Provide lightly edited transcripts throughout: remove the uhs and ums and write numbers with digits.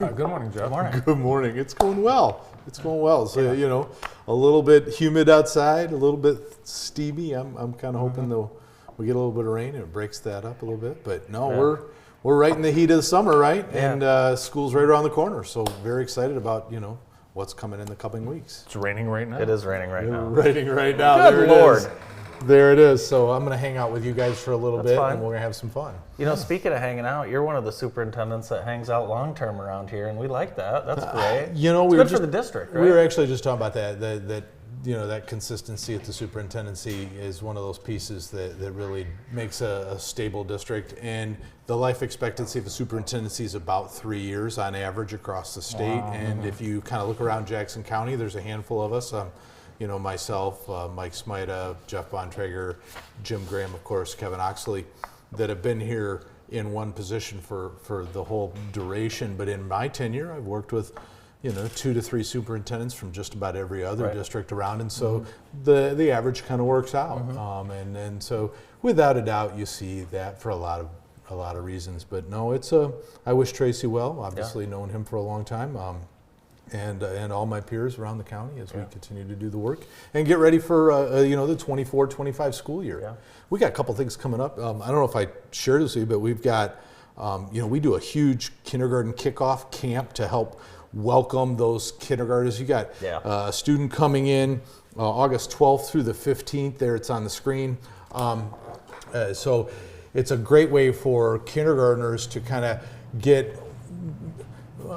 Good morning, Jeff. Good morning. Good morning. It's going well. It's going well. So, you know, a little bit humid outside, a little bit steamy. I'm kind of hoping though we get a little bit of rain and it breaks that up a little bit. But no, we're right in the heat of the summer, right? Yeah. And school's right around the corner. So very excited about, you know, what's coming in the coming weeks. It's raining right now. It is raining right now. Raining right now. Good There it Lord. is. There it is. So I'm going to hang out with you guys for a little bit, fine. and we're going to have some fun. You know, speaking of hanging out, you're one of the superintendents that hangs out long-term around here, and we like that. That's great. You know, It's we good were for just the district, right? We were actually just talking about that you know, that consistency at the superintendency is one of those pieces that really makes a stable district. And the life expectancy of a superintendency is about 3 years on average across the state. Wow. And if you kind of look around Jackson County, there's a handful of us. You know, myself, Mike Smida, Jeff Bontrager, Jim Graham, of course, Kevin Oxley, that have been here in one position for the whole duration. But in my tenure, I've worked with, you know, 2 to 3 superintendents from just about every other district around, and so the average kind of works out. And so without a doubt, you see that for a lot of reasons. But no, it's I wish Tracy well. Obviously, known him for a long time. And all my peers around the county as we continue to do the work and get ready for you know, the 24-25 school year. Yeah. We got a couple things coming up. I don't know if I shared this with you, but we've got you know, we do a huge kindergarten kickoff camp to help welcome those kindergartners. You got a student coming in August 12th through the 15th. There, it's on the screen. So it's a great way for kindergartners to kind of get,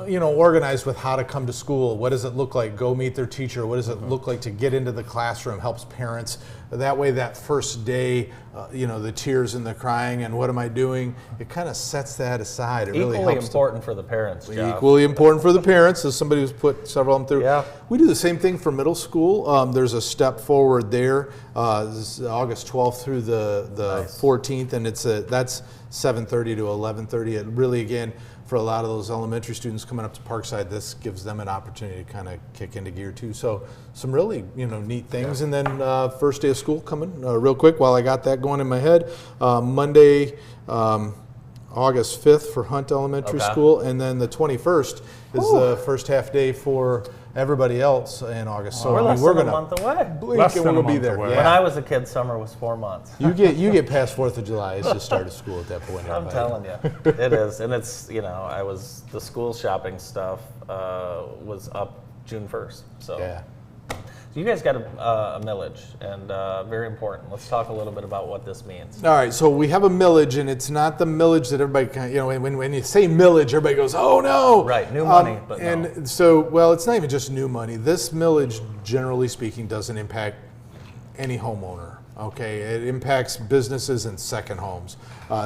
you know, organized with how to come to school. What does it look like? Go meet their teacher. What does it look like to get into the classroom? Helps parents. That way, that first day, you know, the tears and the crying and what am I doing? It kind of sets that aside. It really Equally helps. important for the parents, Jeff. Equally important for the parents, as somebody who's put several of them through. Yeah. We do the same thing for middle school. There's a step forward there. This is August 12th through the 14th, and that's 7:30 to 11:30. It really, again, for a lot of those elementary students coming up to Parkside, this gives them an opportunity to kind of kick into gear too. So some really, you know, neat things. And then first day of school coming real quick while I got that going in my head. Monday, August 5th for Hunt Elementary School, and then the 21st is the first half day for everybody else in August. So We're less we're than a gonna month away. blink Less and than a we'll be month there. away. When Yeah. I was a kid, summer was 4 months. You get past 4th of July. It's just start of school at that point. I'm telling you, it is, and it's, you know, the school shopping stuff was up June 1st. So Yeah. you guys got a millage, and very important. Let's talk a little bit about what this means. All right, so we have a millage, and it's not the millage that everybody kind of, you know, when you say millage, everybody goes, oh no. Right, new money, but no. And so, well, it's not even just new money. This millage, generally speaking, doesn't impact any homeowner, okay? It impacts businesses and second homes.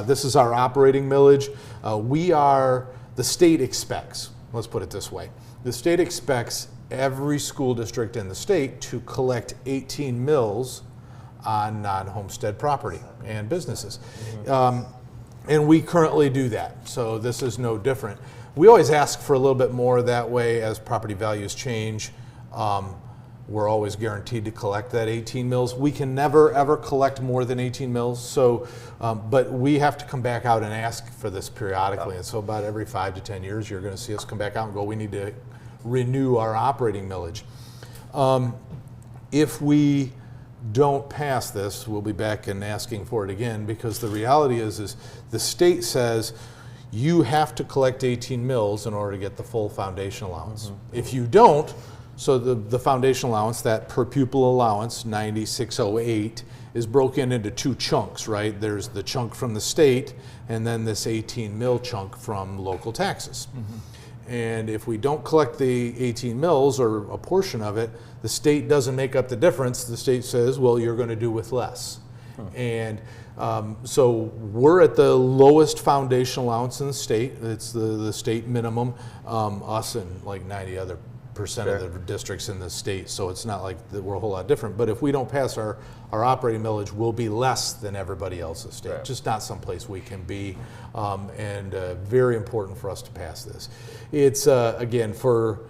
This is our operating millage. The state expects, let's put it this way, the state expects every school district in the state to collect 18 mills on non-homestead property and businesses. And we currently do that, so this is no different. We always ask for a little bit more, that way as property values change, we're always guaranteed to collect that 18 mills. We can never ever collect more than 18 mills, so, but we have to come back out and ask for this periodically, and so about every 5 to 10 years you're gonna see us come back out and go, we need to renew our operating millage. If we don't pass this, we'll be back and asking for it again, because the reality is the state says you have to collect 18 mills in order to get the full foundation allowance. If you don't, so the foundation allowance, that per pupil allowance, 9608, is broken into 2 chunks, right? There's the chunk from the state, and then this 18 mil chunk from local taxes. And if we don't collect the 18 mills or a portion of it, the state doesn't make up the difference. The state says, well, you're going to do with less. And so we're at the lowest foundation allowance in the state. It's the state minimum, us and like 90 other percent of the districts in the state. So it's not like we're a whole lot different. But if we don't pass our operating millage, we'll be less than everybody else's state. Right. Just not someplace we can be. And very important for us to pass this. It's, again, for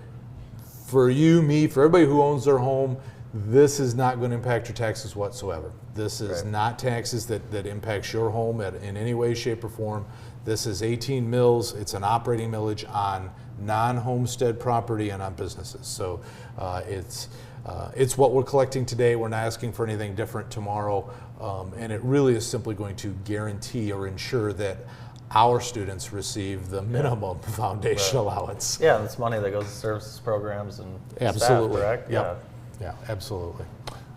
you, me, for everybody who owns their home, this is not going to impact your taxes whatsoever. This is not taxes that impacts your home in any way, shape, or form. This is 18 mills. It's an operating millage on non-homestead property and on businesses. So it's what we're collecting today. We're not asking for anything different tomorrow. And it really is simply going to guarantee or ensure that our students receive the minimum foundation allowance. Yeah, and it's money that goes to services programs and Absolutely. staff, correct? Yep. Yeah, absolutely.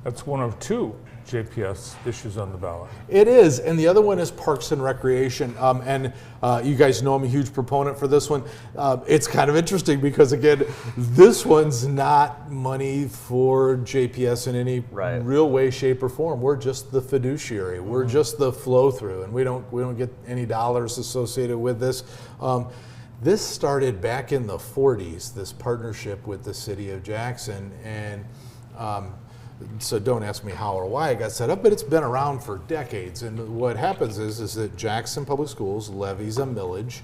That's one of two JPS issues on the ballot. It is, and the other one is Parks and Recreation. You guys know I'm a huge proponent for this one. It's kind of interesting because, again, this one's not money for JPS in any real way, shape, or form. We're just the fiduciary. We're just the flow through, and we don't get any dollars associated with this. This started back in the 40s, this partnership with the city of Jackson, and so don't ask me how or why it got set up, but it's been around for decades. And what happens is that Jackson Public Schools levies a millage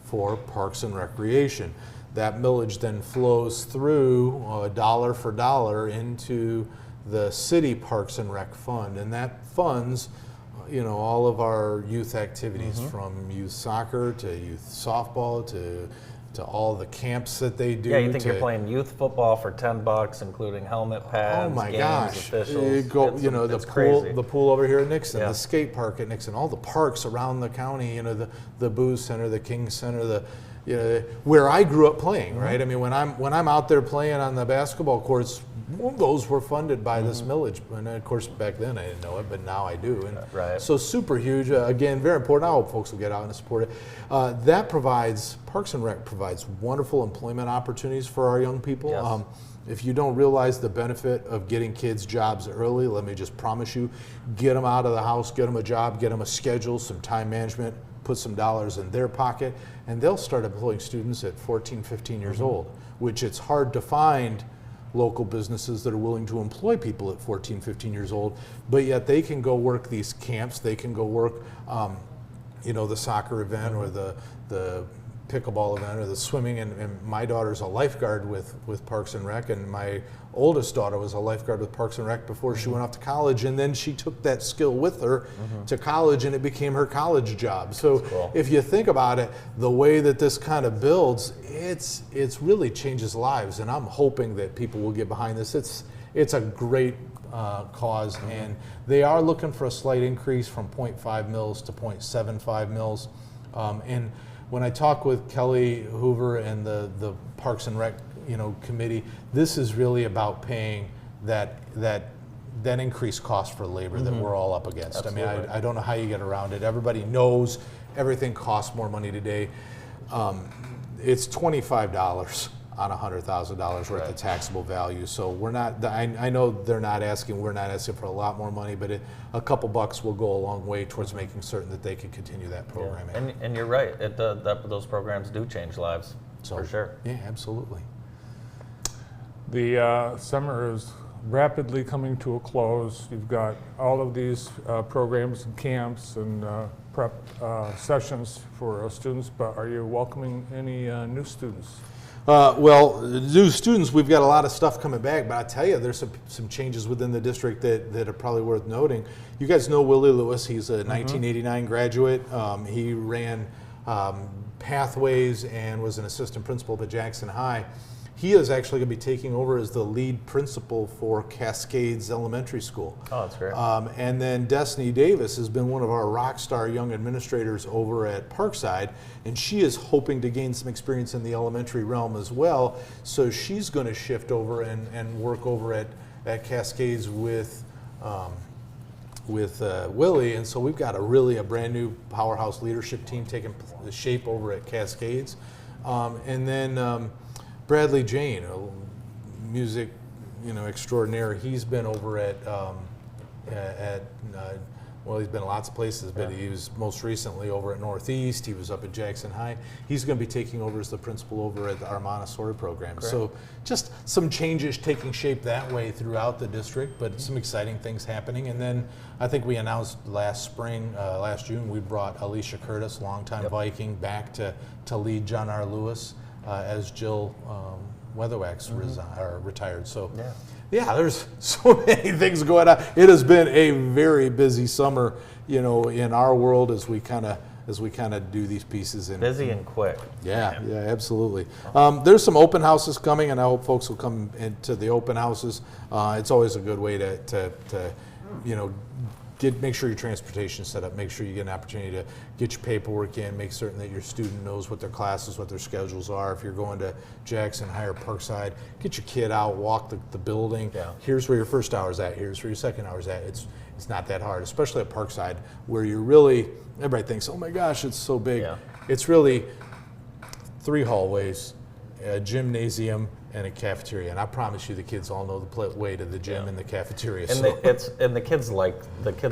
for Parks and Recreation. That millage then flows through dollar for dollar into the city Parks and Rec fund, and that funds all of our youth activities, from youth soccer to youth softball to all the camps that they do. Yeah, you think you're playing youth football for $10, including helmet pads, oh my games, gosh. officials. The pool over here at Nixon, the skate park at Nixon, all the parks around the county, the Booze Center, the King Center, where I grew up playing, right? I mean, when I'm out there playing on the basketball courts, those were funded by this millage. And of course, back then I didn't know it, but now I do. And so super huge. Again, very important. I hope folks will get out and support it. Parks and Rec provides wonderful employment opportunities for our young people. Yes. If you don't realize the benefit of getting kids jobs early, let me just promise you, get them out of the house, get them a job, get them a schedule, some time management, put some dollars in their pocket, and they'll start employing students at 14, 15 years old, which it's hard to find local businesses that are willing to employ people at 14, 15 years old, but yet they can go work these camps, they can go work the soccer event or the pickleball event or the swimming, and my daughter's a lifeguard with Parks and Rec, and my oldest daughter was a lifeguard with Parks and Rec before she went off to college, and then she took that skill with her to college, and it became her college job. So if you think about it, the way that this kind of builds, it's really changes lives, and I'm hoping that people will get behind this. It's a great cause, and they are looking for a slight increase from 0.5 mils to 0.75 mils, and when I talk with Kelly Hoover and the Parks and Rec committee, this is really about paying that increased cost for labor that we're all up against. Absolutely. I mean, I don't know how you get around it. Everybody knows everything costs more money today. It's $25 on $100,000 worth of taxable value. So we're not. I know we're not asking for a lot more money, but a couple bucks will go a long way towards making certain that they can continue that programming. And you're right. Those programs do change lives, for sure. Yeah, absolutely. The summer is rapidly coming to a close. You've got all of these programs and camps and prep sessions for students, but are you welcoming any new students? New students, we've got a lot of stuff coming back, but I tell you, there's some changes within the district that are probably worth noting. You guys know Willie Lewis. He's a 1989 graduate. He ran Pathways and was an assistant principal at Jackson High. He is actually going to be taking over as the lead principal for Cascades Elementary School. Oh, that's great. And then Destiny Davis has been one of our rock star young administrators over at Parkside, and she is hoping to gain some experience in the elementary realm as well. So she's going to shift over and work over at Cascades with Willie, and so we've got a brand new powerhouse leadership team taking shape over at Cascades, and then Bradley Jane, a music extraordinaire. He's been over he's been lots of places, but he was most recently over at Northeast. He was up at Jackson High. He's going to be taking over as the principal over at our Montessori program. Great. So just some changes taking shape that way throughout the district, but some exciting things happening. And then I think we announced last June, we brought Alicia Curtis, longtime Viking, back to lead John R. Lewis as Jill Weatherwax retired. So there's so many things going on. It has been a very busy summer, in our world as we kind of as we kind of do these pieces. And Busy and quick. yeah, absolutely. There's some open houses coming, and I hope folks will come into the open houses. It's always a good way to you know, make sure your transportation's set up, make sure you get an opportunity to get your paperwork in, make certain that your student knows what their classes, what their schedules are. If you're going to Jackson High or Parkside, get your kid out, walk the building. Yeah. Here's where your first hour's at, here's where your second hour's at. It's not that hard, especially at Parkside, where you're really, everybody thinks, oh my gosh, it's so big. Yeah. It's really 3 hallways, a gymnasium, and a cafeteria. And I promise you, the kids all know the way to the gym and the cafeteria. And So the kids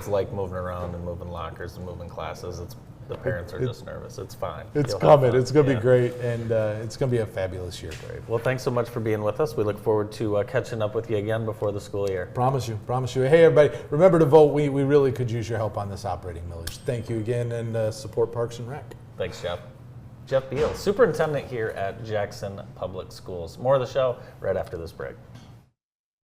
like moving around and moving lockers and moving classes. The parents are just nervous. It's fine. it's You'll have coming. fun. It's going to Yeah. be great, and it's going to be a fabulous year. Well, thanks so much for being with us. We look forward to catching up with you again before the school year. Promise you. Hey, everybody, remember to vote. We really could use your help on this operating millage. Thank you again, and support Parks and Rec. Thanks, Jeff. Jeff Beal, Superintendent here at Jackson Public Schools. More of the show right after this break.